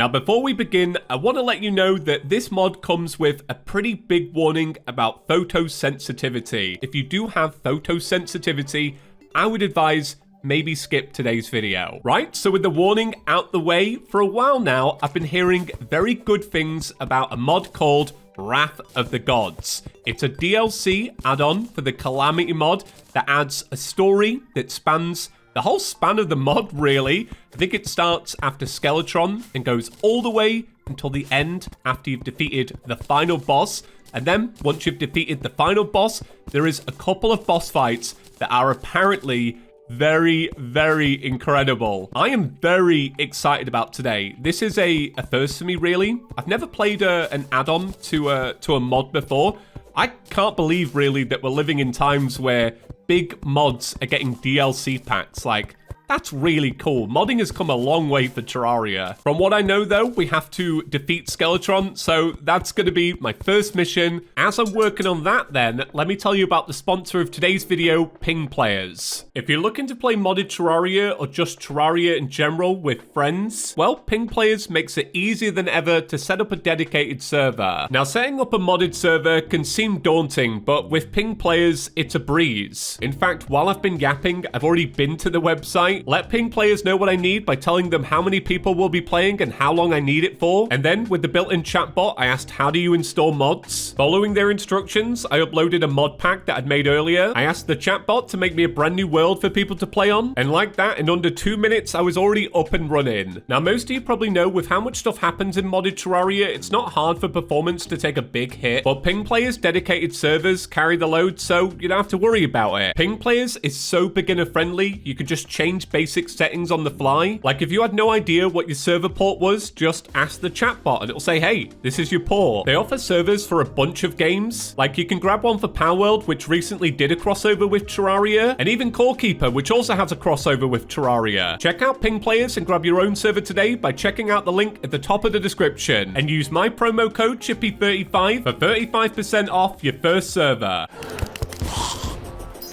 Now, before we begin, I want to let you know that this mod comes with a pretty big warning about photosensitivity. If you do have photosensitivity, I would advise maybe skip today's video. Right, so with the warning out the way, for a while now, I've been hearing very good things about a mod called Wrath of the Gods. It's a DLC add-on for the Calamity mod that adds a story that spans the whole span of the mod, really. I think it starts after Skeletron and goes all the way until the end after you've defeated the final boss. And then, once you've defeated the final boss, there is a couple of boss fights that are apparently very, very incredible. I am very excited about today. This is a first for me, really. I've never played an add-on to a mod before. I can't believe, really, that we're living in times where big mods are getting DLC packs. Like, that's really cool. Modding has come a long way for Terraria. From what I know, though, we have to defeat Skeletron, so that's going to be my first mission. As I'm working on that, then, let me tell you about the sponsor of today's video, Ping Players. If you're looking to play modded Terraria or just Terraria in general with friends, well, Ping Players makes it easier than ever to set up a dedicated server. Now, setting up a modded server can seem daunting, but with Ping Players, it's a breeze. In fact, while I've been yapping, I've already been to the website. Let Ping Players know what I need by telling them how many people will be playing and how long I need it for. And then with the built-in chatbot, I asked, how do you install mods? Following their instructions, I uploaded a mod pack that I'd made earlier. I asked the chatbot to make me a brand new world for people to play on. And like that, in under 2 minutes, I was already up and running. Now, most of you probably know with how much stuff happens in modded Terraria, it's not hard for performance to take a big hit. But Ping Players' dedicated servers carry the load, so you don't have to worry about it. Ping Players is so beginner-friendly, you can just change basic settings on the fly. Like, if you had no idea what your server port was, just ask the chatbot and it'll say, hey, this is your port. They offer servers for a bunch of games. Like, you can grab one for Power World, which recently did a crossover with Terraria, and even Core Keeper, which also has a crossover with Terraria. Check out Ping Players and grab your own server today by checking out the link at the top of the description and use my promo code Chippy35 for 35% off your first server.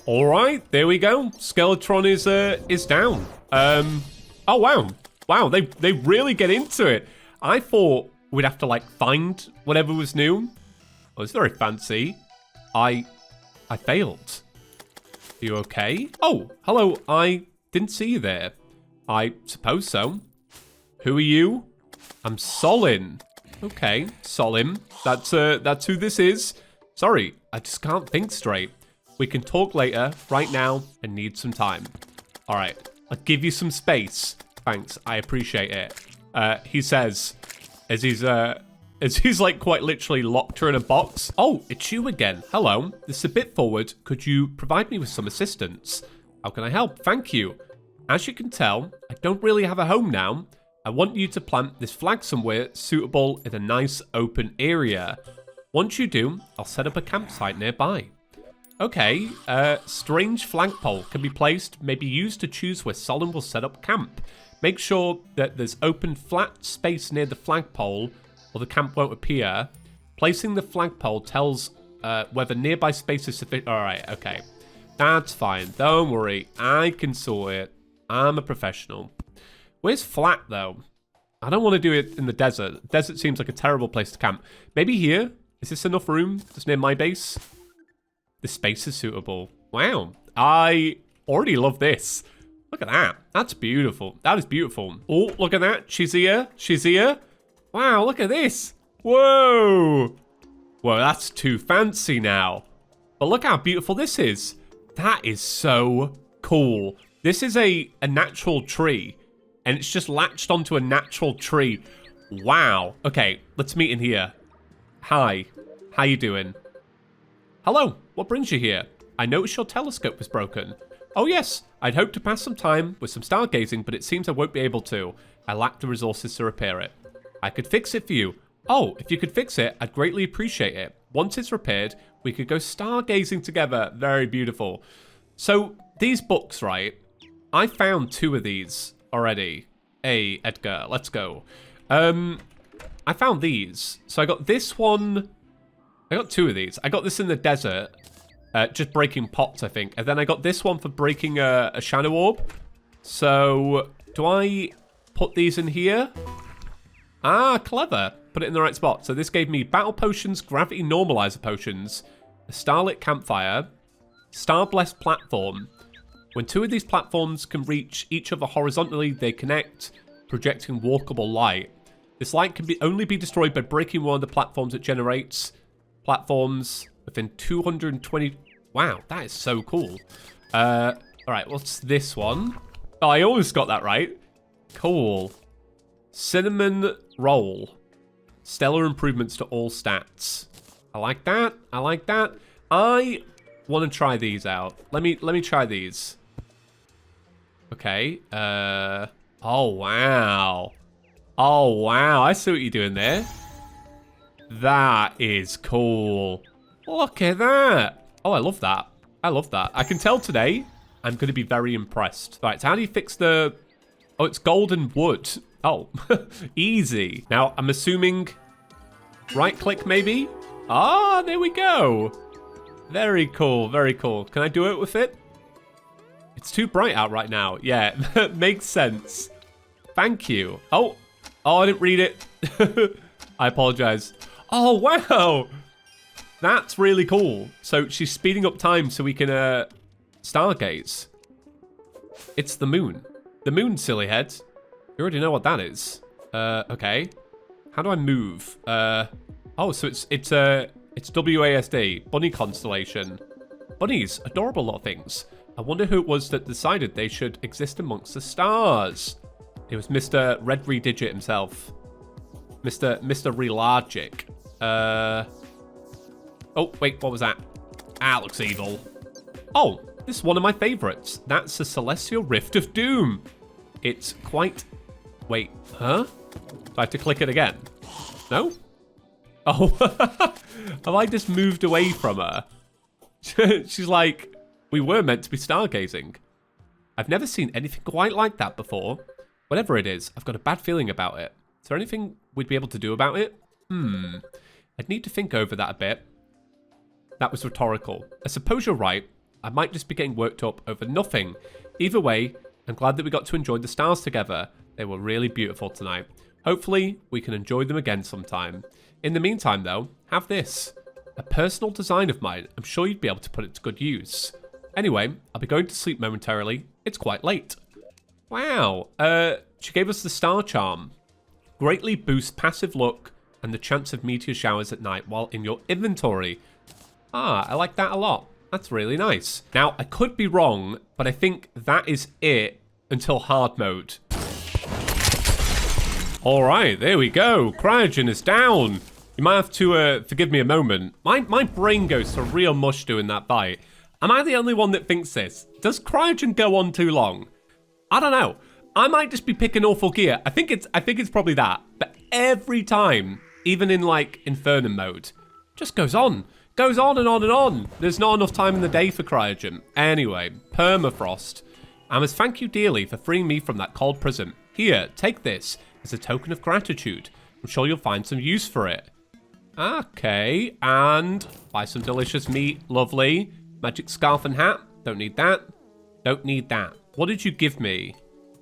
All right, there we go. Skeletron is down. Oh wow, they really get into it. I thought we'd have to like find whatever was new. Oh, it's very fancy. I failed. Are you okay? Oh, hello. I didn't see you there. I suppose so. Who are you? I'm Solyn. Okay, Solyn. That's who this is. Sorry, I just can't think straight. We can talk later. Right now, I need some time. All right, I'll give you some space. Thanks, I appreciate it. He says, as he's like quite literally locked her in a box. Oh, it's you again. Hello, this is a bit forward. Could you provide me with some assistance? How can I help? Thank you. As you can tell, I don't really have a home now. I want you to plant this flag somewhere suitable in a nice open area. Once you do, I'll set up a campsite nearby. Okay, strange flagpole can be placed, maybe used to choose where Solyn will set up camp. Make sure that there's open flat space near the flagpole or the camp won't appear. Placing the flagpole tells whether nearby space is sufficient. All right, okay. That's fine. Don't worry. I can sort it. I'm a professional. Where's flat, though? I don't want to do it in the desert. The desert seems like a terrible place to camp. Maybe here? Is this enough room? Just near my base? The space is suitable. Wow. I already love this. Look at that. That's beautiful. That is beautiful. Oh, look at that. She's here. She's here. Wow, look at this. Whoa. Whoa, that's too fancy now. But look how beautiful this is. That is so cool. This is a natural tree. And it's just latched onto a natural tree. Wow. Okay, let's meet in here. Hi. How you doing? Hello. What brings you here? I noticed your telescope was broken. Oh yes, I'd hoped to pass some time with some stargazing, but it seems I won't be able to. I lack the resources to repair it. I could fix it for you. Oh, if you could fix it, I'd greatly appreciate it. Once it's repaired, we could go stargazing together. Very beautiful. So, these books, right? I found 2 of these already. Hey, Edgar, let's go. I found these. So I got this one. I got 2 of these. I got this in the desert. Just breaking pots, I think. And then I got this one for breaking a shadow orb. So, do I put these in here? Ah, clever. Put it in the right spot. So this gave me battle potions, gravity normalizer potions, a starlit campfire, star-blessed platform. When two of these platforms can reach each other horizontally, they connect, projecting walkable light. This light can only be destroyed by breaking one of the platforms it generates. Platforms within 220... Wow, that is so cool. All right, what's this one? Oh, I almost got that right. Cool. Cinnamon roll. Stellar improvements to all stats. I like that. I like that. I want to try these out. Let me try these. Okay. Oh, wow. Oh, wow. I see what you're doing there. That is cool. Look at that. Oh, I love that. I love that. I can tell today I'm going to be very impressed. Right, so how do you fix the... Oh, it's golden wood. Oh, easy. Now, I'm assuming right-click maybe? Ah, there we go. Very cool, very cool. Can I do it with it? It's too bright out right now. Yeah, makes sense. Thank you. Oh, I didn't read it. I apologize. Oh, wow. That's really cool. So she's speeding up time so we can stargaze. It's the moon. The moon, silly head. You already know what that is. Okay. How do I move? Oh, so it's WASD, bunny constellation. Bunnies, adorable little things. I wonder who it was that decided they should exist amongst the stars. It was Mr. Red Redigit himself. Mr. Relargic. Oh, wait, what was that? Ah, looks evil. Oh, this is one of my favorites. That's the Celestial Rift of Doom. It's quite... Wait, huh? Do I have to click it again? No? Oh, have I just moved away from her? She's like, we were meant to be stargazing. I've never seen anything quite like that before. Whatever it is, I've got a bad feeling about it. Is there anything we'd be able to do about it? I'd need to think over that a bit. That was rhetorical. I suppose you're right. I might just be getting worked up over nothing. Either way, I'm glad that we got to enjoy the stars together. They were really beautiful tonight. Hopefully, we can enjoy them again sometime. In the meantime, though, have this. A personal design of mine. I'm sure you'd be able to put it to good use. Anyway, I'll be going to sleep momentarily. It's quite late. Wow. She gave us the star charm. Greatly boosts passive luck and the chance of meteor showers at night while in your inventory. Ah, I like that a lot. That's really nice. Now, I could be wrong, but I think that is it until hard mode. All right, there we go. Cryogen is down. You might have to forgive me a moment. My brain goes to real mush doing that bite. Am I the only one that thinks this? Does Cryogen go on too long? I don't know. I might just be picking awful gear. I think it's probably that. But every time, even in like Inferno mode, just goes on. Goes on and on and on. There's not enough time in the day for Cryogen. Anyway, permafrost. I must thank you dearly for freeing me from that cold prison. Here, take this as a token of gratitude. I'm sure you'll find some use for it. Okay, and buy some delicious meat. Lovely. Magic scarf and hat. Don't need that. Don't need that. What did you give me?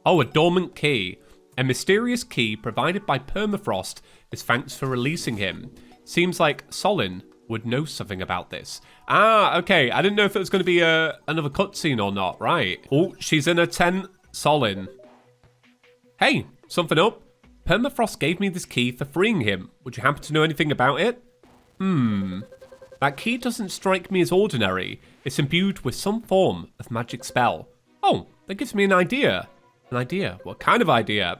Oh, a dormant key. A mysterious key provided by Permafrost as thanks for releasing him. Seems like Solyn would know something about this. Ah, okay. I didn't know if it was going to be another cutscene or not. Right. Oh, she's in a tent. Solyn. Hey, something up? Permafrost gave me this key for freeing him. Would you happen to know anything about it? That key doesn't strike me as ordinary. It's imbued with some form of magic spell. Oh, that gives me an idea. An idea? What kind of idea?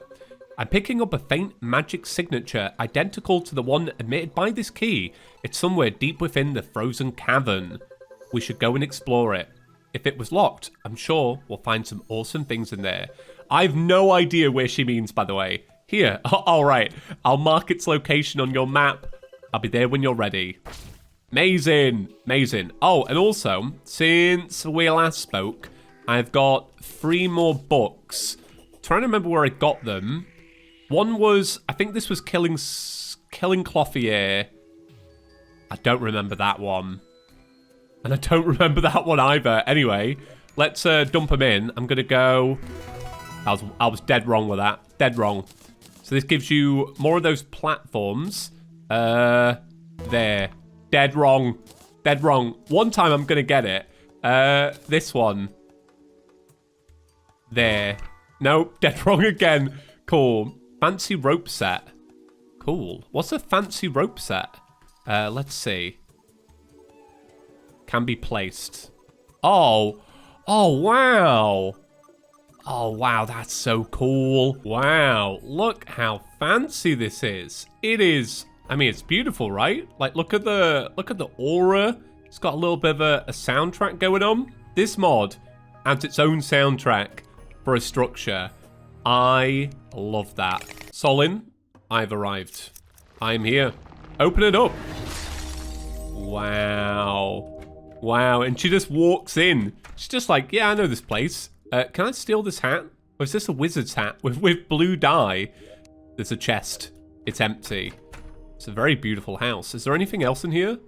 I'm picking up a faint magic signature identical to the one emitted by this key. It's somewhere deep within the frozen cavern. We should go and explore it. If it was locked, I'm sure we'll find some awesome things in there. I've no idea where she means, by the way. Here, all right. I'll mark its location on your map. I'll be there when you're ready. Amazing, amazing. Oh, and also, since we last spoke, I've got 3 more books. Trying to remember where I got them. One was, I think this was Killing Clothier. I don't remember that one. And I don't remember that one either. Anyway, let's dump them in. I'm going to go... I was dead wrong with that. Dead wrong. So this gives you more of those platforms. There. Dead wrong. Dead wrong. One time I'm going to get it. This one. There. Nope, dead wrong again. Cool. Fancy rope set. Cool. What's a fancy rope set? Let's see. Can be placed. Oh. Oh, wow. Oh, wow, that's so cool. Wow, look how fancy this is. It is, I mean, it's beautiful, right? Like, look at the aura. It's got a little bit of a soundtrack going on. This mod adds its own soundtrack for a structure. I love that. Solyn, I've arrived. I'm here. Open it up. Wow. Wow, and she just walks in. She's just like, yeah, I know this place. Can I steal this hat? Or is this a wizard's hat with blue dye? There's a chest. It's empty. It's a very beautiful house. Is there anything else in here?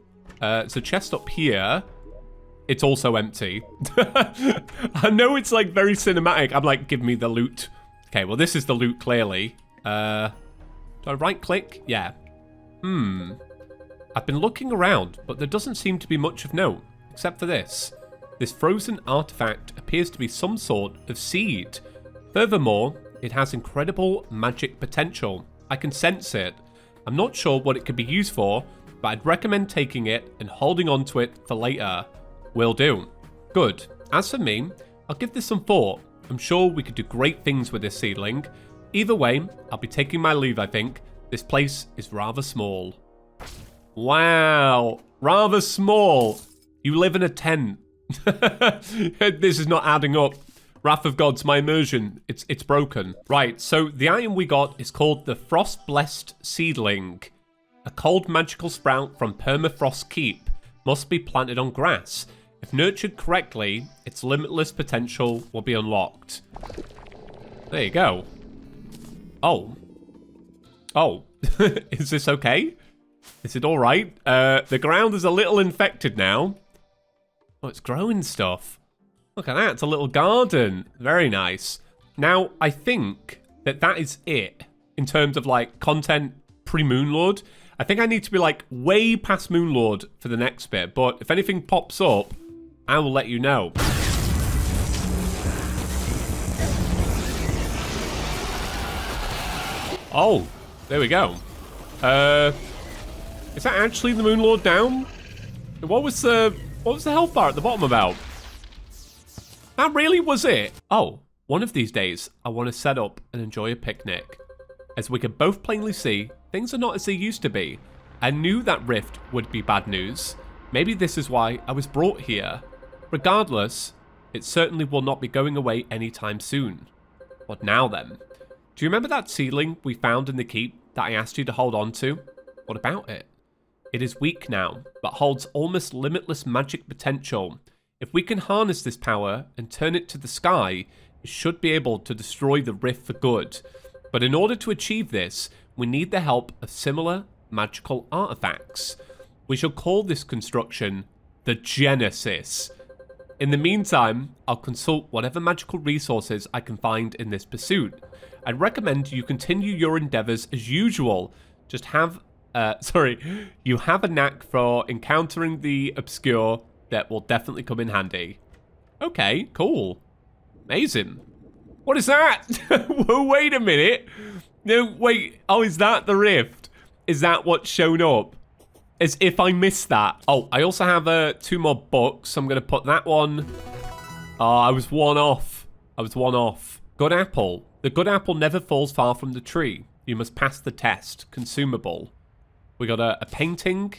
There's a chest up here. It's also empty. I know it's like very cinematic. I'm like, give me the loot. Okay, well, this is the loot, clearly. Do I right click? Yeah. I've been looking around, but there doesn't seem to be much of note, except for this. This frozen artifact appears to be some sort of seed. Furthermore, it has incredible magic potential. I can sense it. I'm not sure what it could be used for, but I'd recommend taking it and holding on to it for later. Will do. Good. As for me, I'll give this some thought. I'm sure we could do great things with this seedling. Either way, I'll be taking my leave, I think. This place is rather small. Wow. Rather small. You live in a tent. This is not adding up. Wrath of Gods, my immersion, it's broken. Right, so the item we got is called the Frost-Blessed Seedling. A cold magical sprout from Permafrost Keep must be planted on grass. If nurtured correctly, its limitless potential will be unlocked. There you go. Oh. Oh. Is this okay? Is it alright? The ground is a little infected now. Oh, it's growing stuff. Look at that, it's a little garden. Very nice. Now, I think that is it in terms of, like, content pre-Moonlord. I think I need to be, like, way past Moonlord for the next bit, but if anything pops up, I will let you know. Oh, there we go. Is that actually the Moonlord down? What was the health bar at the bottom about? That really was it. Oh, one of these days, I want to set up and enjoy a picnic. As we can both plainly see, things are not as they used to be. I knew that rift would be bad news. Maybe this is why I was brought here. Regardless, it certainly will not be going away anytime soon. What now then? Do you remember that seedling we found in the keep that I asked you to hold on to? What about it? It is weak now, but holds almost limitless magic potential. If we can harness this power and turn it to the sky, it should be able to destroy the rift for good. But in order to achieve this, we need the help of similar magical artifacts. We shall call this construction the Genesis. In the meantime, I'll consult whatever magical resources I can find in this pursuit. I'd recommend you continue your endeavors as usual. Just have you have a knack for encountering the obscure that will definitely come in handy. Okay, cool. Amazing. What is that? Whoa, wait a minute. No, wait. Oh, is that the rift? Is that what's shown up? As if I missed that. Oh, I also have 2 more books. I'm going to put that one. Oh, I was one off. Good apple. The good apple never falls far from the tree. You must pass the test. Consumable. We got a painting,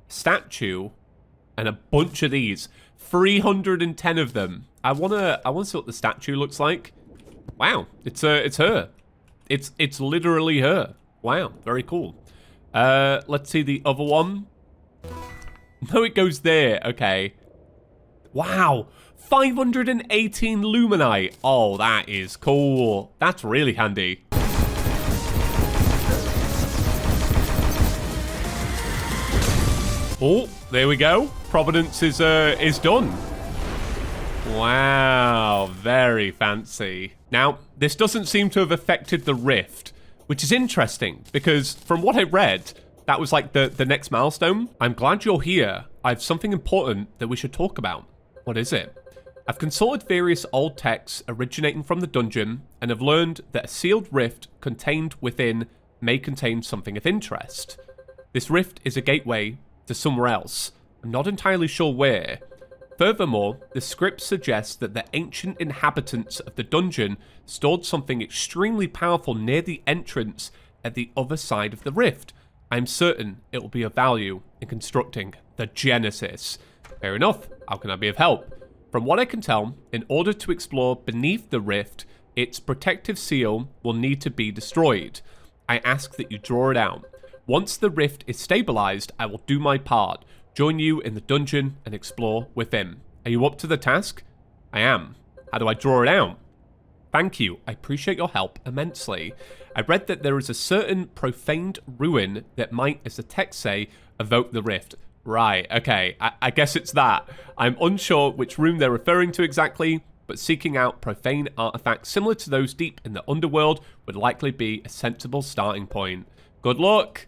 statue, and a bunch of these. 310 of them. I wanna see what the statue looks like. Wow, it's her. It's literally her. Wow, very cool. Let's see the other one. No, it goes there. Okay. Wow, 518 luminite. Oh, that is cool. That's really handy. Oh, there we go. Providence is done. Wow, very fancy. Now, this doesn't seem to have affected the rift, which is interesting because from what I read, that was like the next milestone. I'm glad you're here. I have something important that we should talk about. What is it? I've consulted various old texts originating from the dungeon and have learned that a sealed rift contained within may contain something of interest. This rift is a gateway to somewhere else. I'm not entirely sure where. Furthermore, the script suggests that the ancient inhabitants of the dungeon stored something extremely powerful near the entrance at the other side of the rift. I'm certain it will be of value in constructing the Genesis. Fair enough. How can I be of help? From what I can tell, in order to explore beneath the rift, its protective seal will need to be destroyed. I ask that you draw it out. Once the rift is stabilized, I will do my part, join you in the dungeon and explore within. Are you up to the task? I am. How do I draw it out? Thank you. I appreciate your help immensely. I read that there is a certain profaned ruin that might, as the text say, evoke the rift. Right, okay, I guess it's that. I'm unsure which room they're referring to exactly, but seeking out profane artifacts similar to those deep in the underworld would likely be a sensible starting point. Good luck!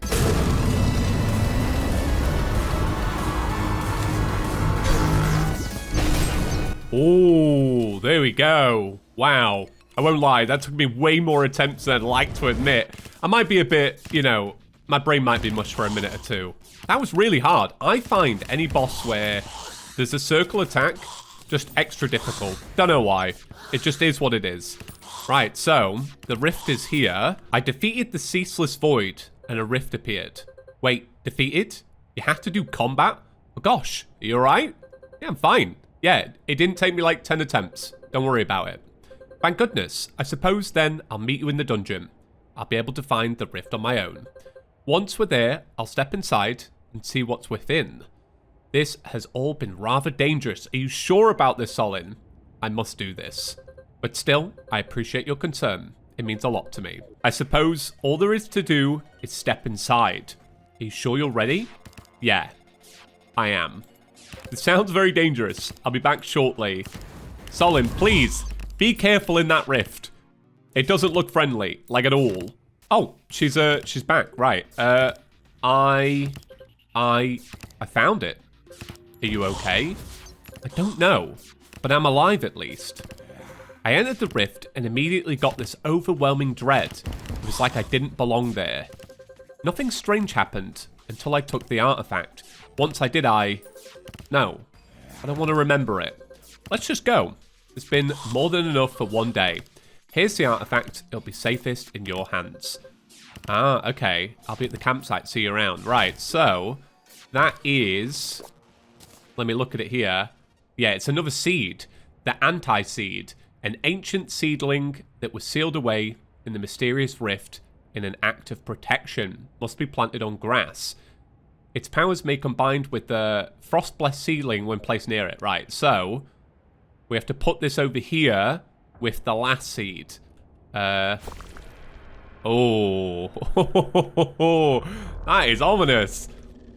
Oh, there we go. Wow. I won't lie, that took me way more attempts than I'd like to admit. I might be a bit, you know, my brain might be mush for a minute or two. That was really hard. I find any boss where there's a circle attack just extra difficult. Don't know why. It just is what it is. Right, so the rift is here. I defeated the ceaseless void and a rift appeared. Wait, defeated? You have to do combat? Oh gosh, are you alright? Yeah, I'm fine. Yeah, it didn't take me like 10 attempts. Don't worry about it. Thank goodness. I suppose then I'll meet you in the dungeon. I'll be able to find the rift on my own. Once we're there, I'll step inside and see what's within. This has all been rather dangerous. Are you sure about this, Solyn? I must do this. But still, I appreciate your concern. It means a lot to me. I suppose all there is to do is step inside. Are you sure you're ready? Yeah, I am. It sounds very dangerous. I'll be back shortly. Solyn, please, be careful in that rift. It doesn't look friendly, like at all. Oh, she's back, right. I found it. Are you okay? I don't know, but I'm alive at least. I entered the rift and immediately got this overwhelming dread. It was like I didn't belong there. Nothing strange happened until I took the artifact. Once I did, no, I don't want to remember it. Let's just go. It's been more than enough for one day. Here's the artifact. It'll be safest in your hands. Ah, okay. I'll be at the campsite. See you around. Right, so that is... Let me look at it here. Yeah, it's another seed. The anti-seed. An ancient seedling that was sealed away in the mysterious rift in an act of protection. Must be planted on grass. Its powers may combine with the frost-blessed seedling when placed near it. Right, so we have to put this over here with the last seed. Oh. That is ominous.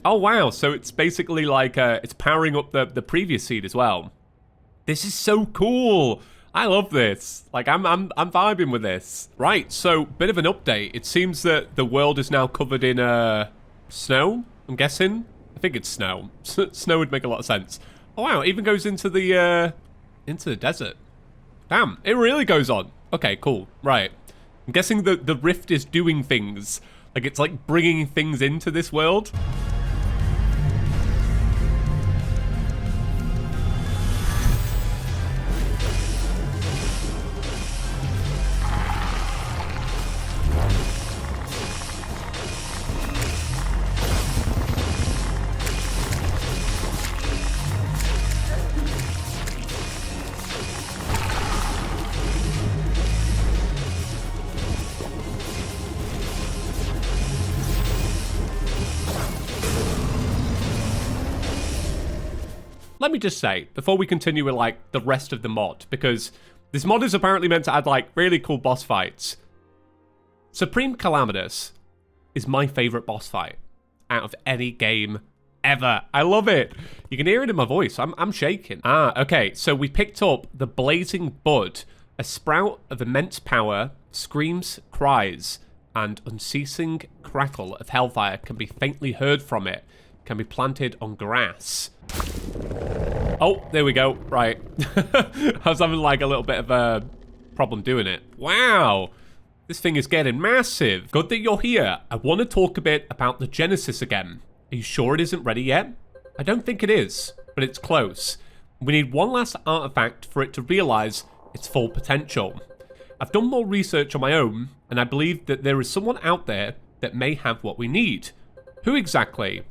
Oh, wow. So it's basically like, it's powering up the previous seed as well. This is so cool. I love this. Like, I'm vibing with this. Right, so bit of an update. It seems that the world is now covered in, snow, I'm guessing. I think it's snow. Snow would make a lot of sense. Oh, wow. It even goes into the desert. Damn, it really goes on. Okay, cool. Right. I'm guessing the rift is doing things. Like, it's like bringing things into this world. Let me just say, before we continue with, like, the rest of the mod, because this mod is apparently meant to add, like, really cool boss fights. Supreme Calamitous is my favorite boss fight out of any game ever. I love it. You can hear it in my voice. I'm shaking. Ah, okay. So we picked up the Blazing Bud, a sprout of immense power, screams, cries, and unceasing crackle of hellfire can be faintly heard from it. Can be planted on grass. Oh, there we go. Right. I was having like a little bit of a problem doing it. Wow. This thing is getting massive. Good that you're here. I want to talk a bit about the Genesis again. Are you sure it isn't ready yet? I don't think it is, but it's close. We need one last artifact for it to realize its full potential. I've done more research on my own, and I believe that there is someone out there that may have what we need. Who exactly?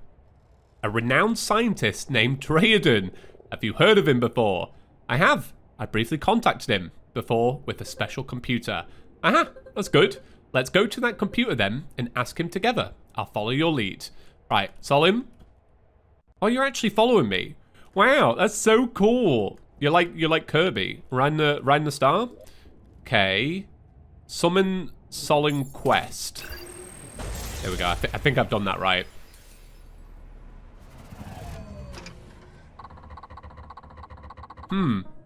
A renowned scientist named Draedon. Have you heard of him before? I have. I briefly contacted him before with a special computer. Aha, that's good. Let's go to that computer then and ask him together. I'll follow your lead. Right, Solyn? Oh, you're actually following me. Wow, that's so cool. You're like Kirby. Riding the star? Okay. Summon Solyn quest. There we go. I think I've done that right.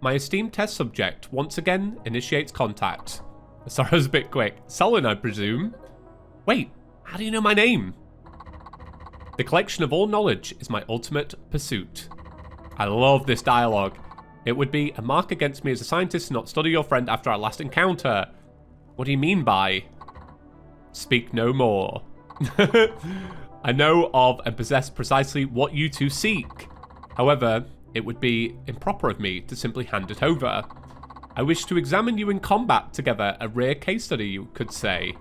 My esteemed test subject once again initiates contact. Sorry, I was a bit quick. Solyn, I presume? Wait, how do you know my name? The collection of all knowledge is my ultimate pursuit. I love this dialogue. It would be a mark against me as a scientist to not study your friend after our last encounter. What do you mean by... Speak no more. I know of and possess precisely what you two seek. However, it would be improper of me to simply hand it over. I wish to examine you in combat together, a rare case study, you could say.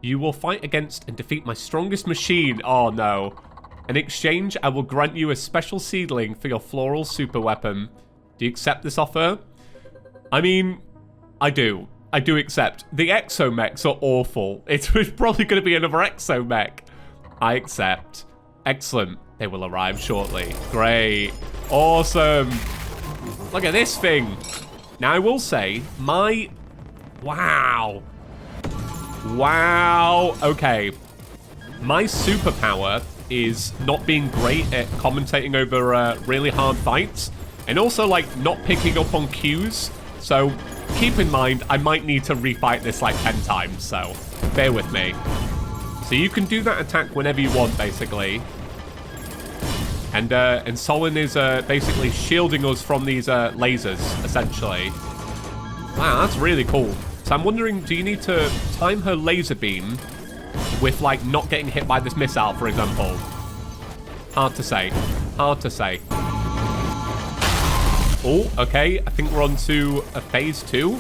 You will fight against and defeat my strongest machine. Oh no. In exchange, I will grant you a special seedling for your floral super weapon. Do you accept this offer? I mean, I do. I do accept. The Exo Mechs are awful. It's probably going to be another Exo Mech. I accept. Excellent. They will arrive shortly. Great. Awesome. Look at this thing. Now, I will say, my... Wow. Wow. Okay. My superpower is not being great at commentating over really hard fights. And also, like, not picking up on cues. So, keep in mind, I might need to refight this like 10 times. So, bear with me. So, you can do that attack whenever you want, basically. And Solyn is basically shielding us from these lasers, essentially. Wow, that's really cool. So I'm wondering, do you need to time her laser beam with, like, not getting hit by this missile, for example? Hard to say. Hard to say. Oh, okay. I think we're on to a phase 2.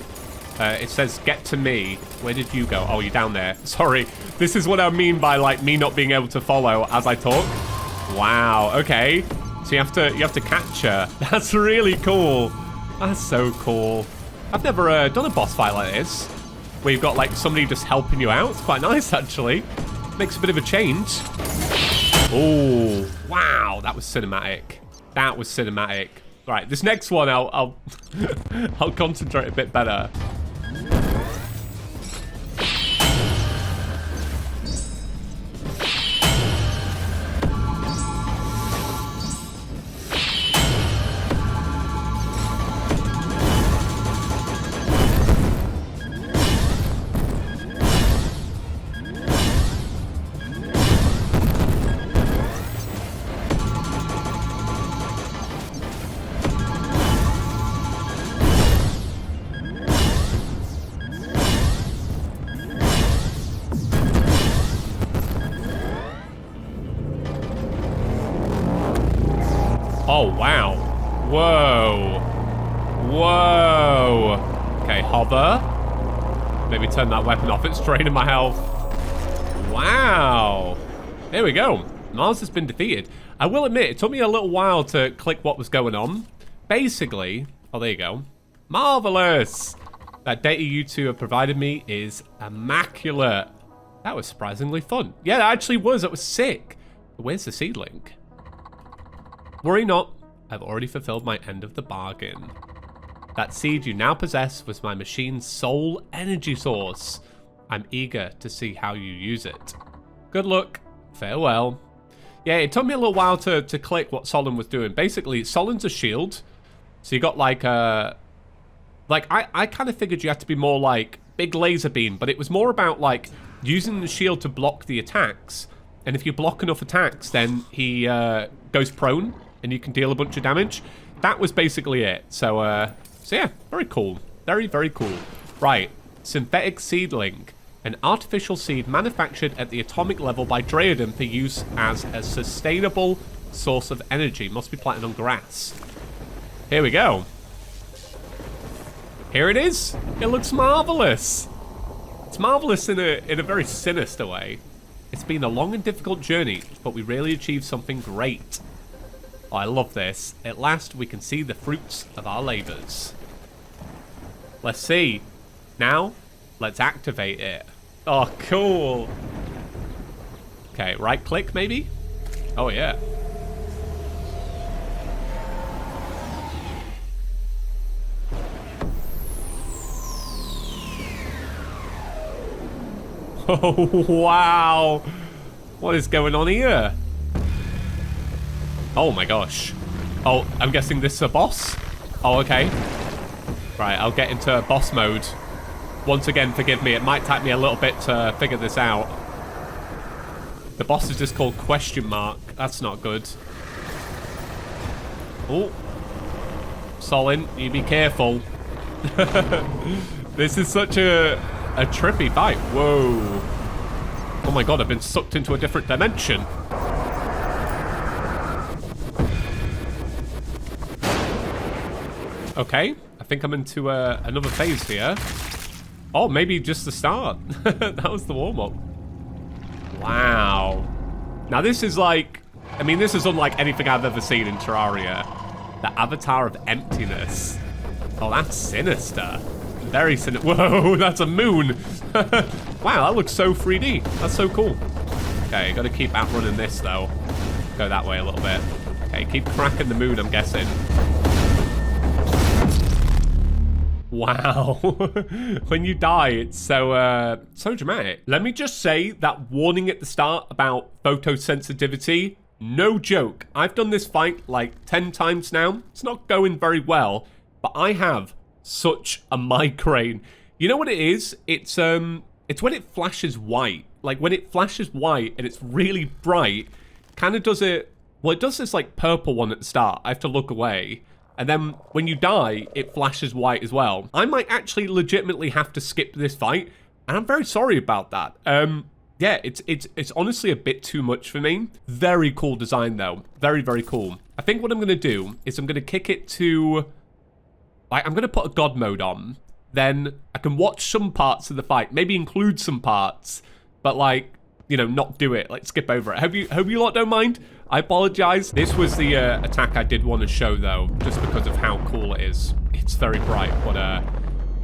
It says, get to me. Where did you go? Oh, you're down there. Sorry. This is what I mean by, like, me not being able to follow as I talk. Wow, okay. So you have to catch her. That's really cool. That's so cool. I've never done a boss fight like this, where you've got like somebody just helping you out. It's quite nice, actually. Makes a bit of a change. Oh, wow, that was cinematic. That was cinematic. Right, this next one, I'll I'll concentrate a bit better. Oh, wow. Whoa. Whoa. Okay, hover. Maybe turn that weapon off. It's draining my health. Wow. There we go. Mars has been defeated. I will admit, it took me a little while to click what was going on. Basically, oh, there you go. Marvelous. That data you two have provided me is immaculate. That was surprisingly fun. Yeah, it actually was. It was sick. Where's the seedling? Worry not, I've already fulfilled my end of the bargain. That seed you now possess was my machine's sole energy source. I'm eager to see how you use it. Good luck. Farewell. Yeah, it took me a little while to click what Solyn was doing. Basically, Solyn's a shield. So you got like a... Like, I kind of figured you had to be more like big laser beam, but it was more about like using the shield to block the attacks. And if you block enough attacks, then he goes prone and you can deal a bunch of damage. That was basically it. So yeah, very cool. Very, very cool. Right, synthetic seedling. An artificial seed manufactured at the atomic level by Draedon for use as a sustainable source of energy. Must be planted on grass. Here we go. Here it is. It looks marvelous. It's marvelous in a very sinister way. It's been a long and difficult journey, but we really achieved something great. Oh, I love this. At last, we can see the fruits of our labors. Let's see. Now, let's activate it. Oh, cool. Okay, right click maybe? Oh, yeah. Oh, wow. What is going on here? Oh my gosh. Oh, I'm guessing this is a boss? Oh, okay. Right, I'll get into boss mode. Once again, forgive me. It might take me a little bit to figure this out. The boss is just called question mark. That's not good. Oh. Solyn, you be careful. This is such a trippy fight. Whoa. Oh my god, I've been sucked into a different dimension. Okay, I think I'm into another phase here. Oh, maybe just the start. That was the warm-up. Wow. Now this is like, I mean, this is unlike anything I've ever seen in Terraria. The Avatar of Emptiness. Oh, that's sinister. Very sinister. Whoa, that's a moon. Wow, that looks so 3D. That's so cool. Okay, gotta keep outrunning this though. Go that way a little bit. Okay, keep cracking the moon, I'm guessing. Wow. When you die, it's so dramatic. Let me just say that warning at the start about photosensitivity, no joke. I've done this fight like 10 times now. It's not going very well, but I have such a migraine. You know what it is? It's when it flashes white. Like when it flashes white and it's really bright, kind of does it, well, it does this like purple one at the start. I have to look away. And then when you die, it flashes white as well. I might actually legitimately have to skip this fight, and I'm very sorry about that. Yeah, it's honestly a bit too much for me. Very cool design though. Very, very cool. I think what I'm gonna do is I'm gonna kick it to, like, I'm gonna put a god mode on. Then I can watch some parts of the fight, maybe include some parts, but like, you know, not do it, like skip over it. Hope you lot don't mind. I apologize. This was the attack I did want to show though, just because of how cool it is. It's very bright, but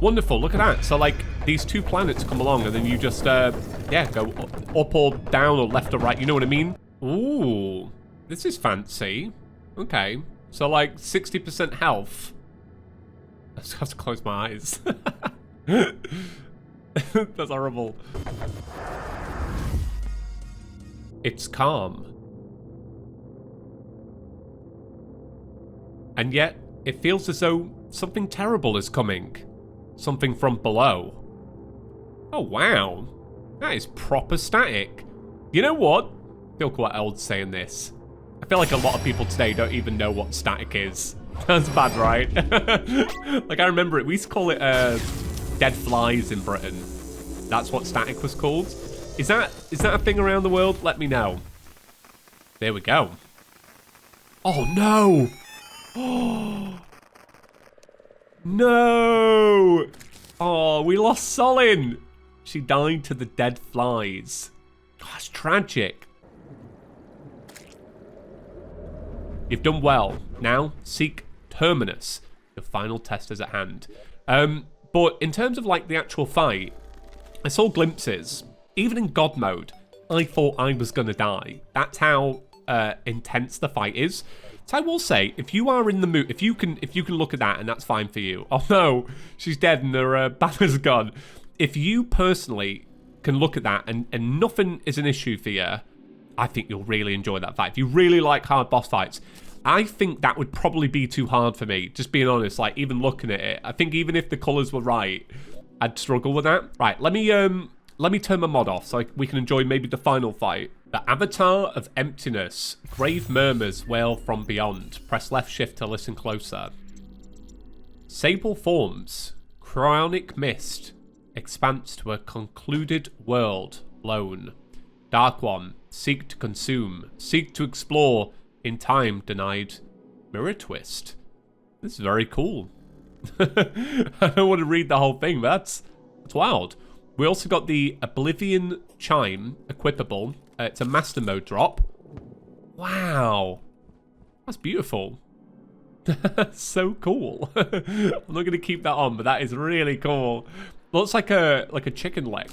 wonderful. Look at that. So like these two planets come along and then you just, yeah, go up or down or left or right. You know what I mean? Ooh, this is fancy. Okay. So like 60% health. I just have to close my eyes. That's horrible. It's calm. And yet, it feels as though something terrible is coming. Something from below. Oh, wow. That is proper static. You know what? I feel quite old saying this. I feel like a lot of people today don't even know what static is. That's bad, right? Like, I remember it. We used to call it dead flies in Britain. That's what static was called. Is that a thing around the world? Let me know. There we go. Oh, no. Oh, no. Oh, we lost Solyn. She died to the dead flies. Oh, that's tragic. You've done well. Now, seek Terminus. The final test is at hand. But in terms of, like, the actual fight, I saw glimpses. Even in God mode, I thought I was going to die. That's how intense the fight is. So I will say, if you are in the mood, if you can look at that and that's fine for you. Oh no, she's dead and her banner's gone. If you personally can look at that and nothing is an issue for you, I think you'll really enjoy that fight. If you really like hard boss fights, I think that would probably be too hard for me. Just being honest, like even looking at it, I think even if the colors were right, I'd struggle with that. Right, let me let me turn my mod off so we can enjoy maybe the final fight. The Avatar of Emptiness. Grave murmurs wail from beyond. Press left shift to listen closer. Sable forms. Cryonic mist. Expanse to a concluded world. Lone. Dark one. Seek to consume. Seek to explore. In time denied. Mirror twist. This is very cool. I don't want to read the whole thing, but that's wild. We also got the Oblivion Chime equipable. It's a master mode drop. Wow. That's beautiful. So cool. I'm not going to keep that on, but that is really cool. Looks like a chicken leg.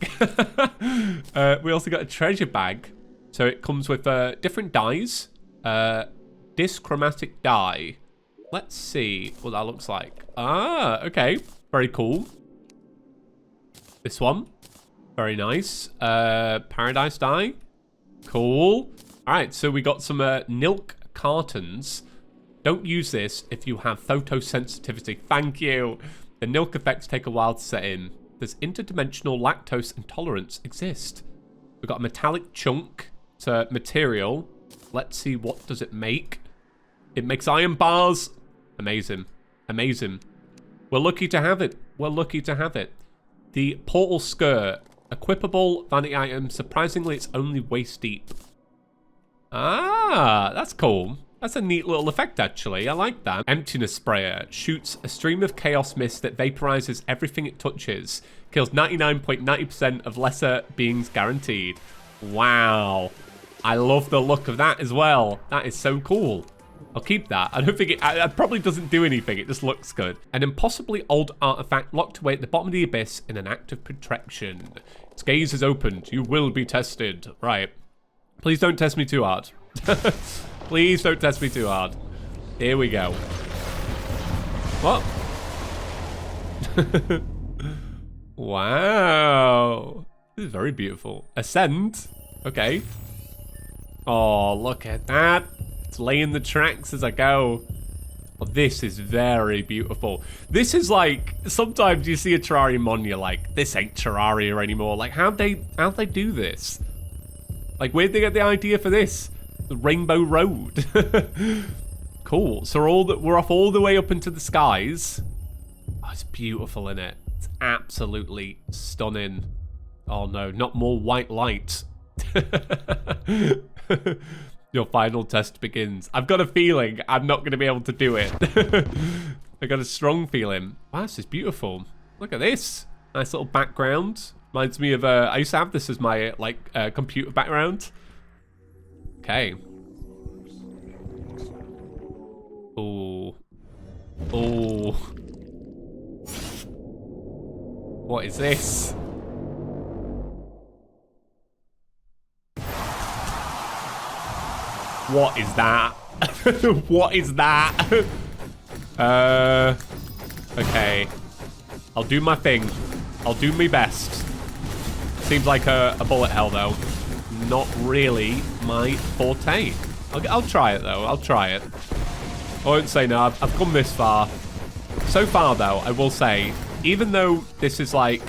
We also got a treasure bag. So it comes with different dyes. Dischromatic dye. Let's see what that looks like. Ah, okay. Very cool. This one. Very nice. Paradise dye. Cool. Alright, so we got some Nilk cartons. Don't use this if you have photosensitivity. Thank you. The Nilk effects take a while to set in. Does interdimensional lactose intolerance exist? We've got a metallic chunk to material. Let's see, what does it make? It makes iron bars. Amazing. Amazing. We're lucky to have it. We're lucky to have it. The portal skirt. Equipable vanity item. Surprisingly, it's only waist deep. Ah, that's cool. That's a neat little effect, actually. I like that. Emptiness sprayer. Shoots a stream of chaos mist that vaporizes everything it touches. Kills 99.90% of lesser beings guaranteed. Wow. I love the look of that as well. That is so cool. I'll keep that. I don't think it probably doesn't do anything. It just looks good. An impossibly old artifact locked away at the bottom of the abyss in an act of protection. Its gaze is opened. You will be tested. Right. Please don't test me too hard. Please don't test me too hard. Here we go. What? Wow. This is very beautiful. Ascend. Okay. Oh, look at that. It's laying the tracks as I go. Oh, this is very beautiful. This is like, sometimes you see a Terraria mod and you're like, this ain't Terraria anymore. Like, how'd they do this? Like, where'd they get the idea for this? The Rainbow Road. Cool. So we're off all the way up into the skies. Oh, it's beautiful, isn't it? It's absolutely stunning. Oh no, not more white light. Your final test begins. I've got a feeling I'm not going to be able to do it. I got a strong feeling. Wow, this is beautiful. Look at this. Nice little background. Reminds me of, I used to have this as my, computer background. Okay. Ooh. Ooh. What is this? What is that? What is that? Okay. I'll do my thing. I'll do my best. Seems like a bullet hell, though. Not really my forte. I'll try it, though. I'll try it. I won't say no. I've come this far. So far, though, I will say, even though this is like...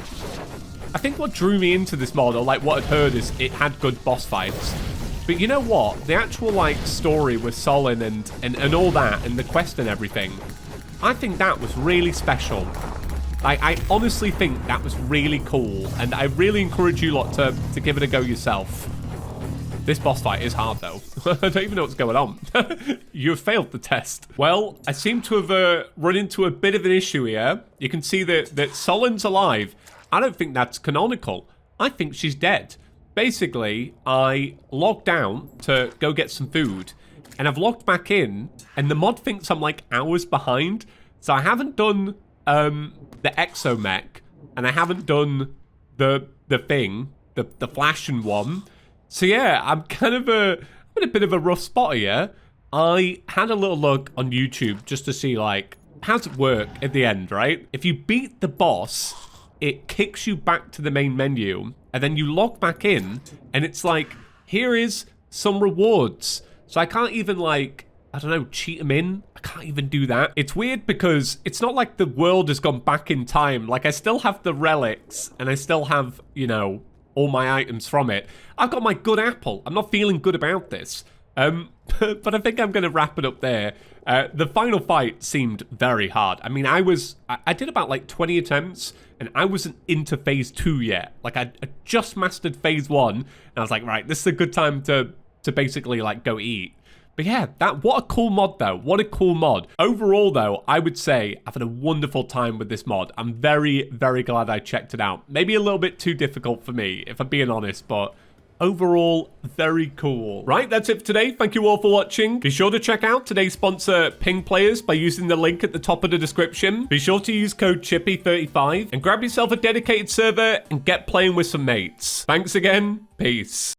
I think what drew me into this mod, or like what I'd heard, is it had good boss fights. But you know what? The actual, like, story with Solyn and all that, and the quest and everything, I think that was really special. I honestly think that was really cool, and I really encourage you lot to give it a go yourself. This boss fight is hard, though. I don't even know what's going on. You have failed the test. Well, I seem to have run into a bit of an issue here. You can see that Solyn's alive. I don't think that's canonical. I think she's dead. Basically, I logged down to go get some food, and I've logged back in, and the mod thinks I'm like hours behind. So I haven't done the Exo Mech, and I haven't done the thing, the flashing one. So yeah, I'm kind of in a bit of a rough spot here. I had a little look on YouTube just to see like, how's it work at the end, right? If you beat the boss, it kicks you back to the main menu, and then you log back in, and it's like, here is some rewards. So I can't even like, I don't know, cheat them in. I can't even do that. It's weird because it's not like the world has gone back in time. Like, I still have the relics, and I still have, you know, all my items from it. I've got my good apple. I'm not feeling good about this. But I think I'm going to wrap it up there. The final fight seemed very hard. I mean, I did about like 20 attempts, and I wasn't into phase 2 yet. Like, I just mastered phase 1, and I was like, right, this is a good time to basically like go eat. But yeah, what a cool mod though. What a cool mod. Overall though, I would say I've had a wonderful time with this mod. I'm very, very glad I checked it out. Maybe a little bit too difficult for me, if I'm being honest, but overall, very cool. Right, that's it for today. Thank you all for watching. Be sure to check out today's sponsor, Ping Players, by using the link at the top of the description. Be sure to use code Chippy35 and grab yourself a dedicated server and get playing with some mates. Thanks again. Peace.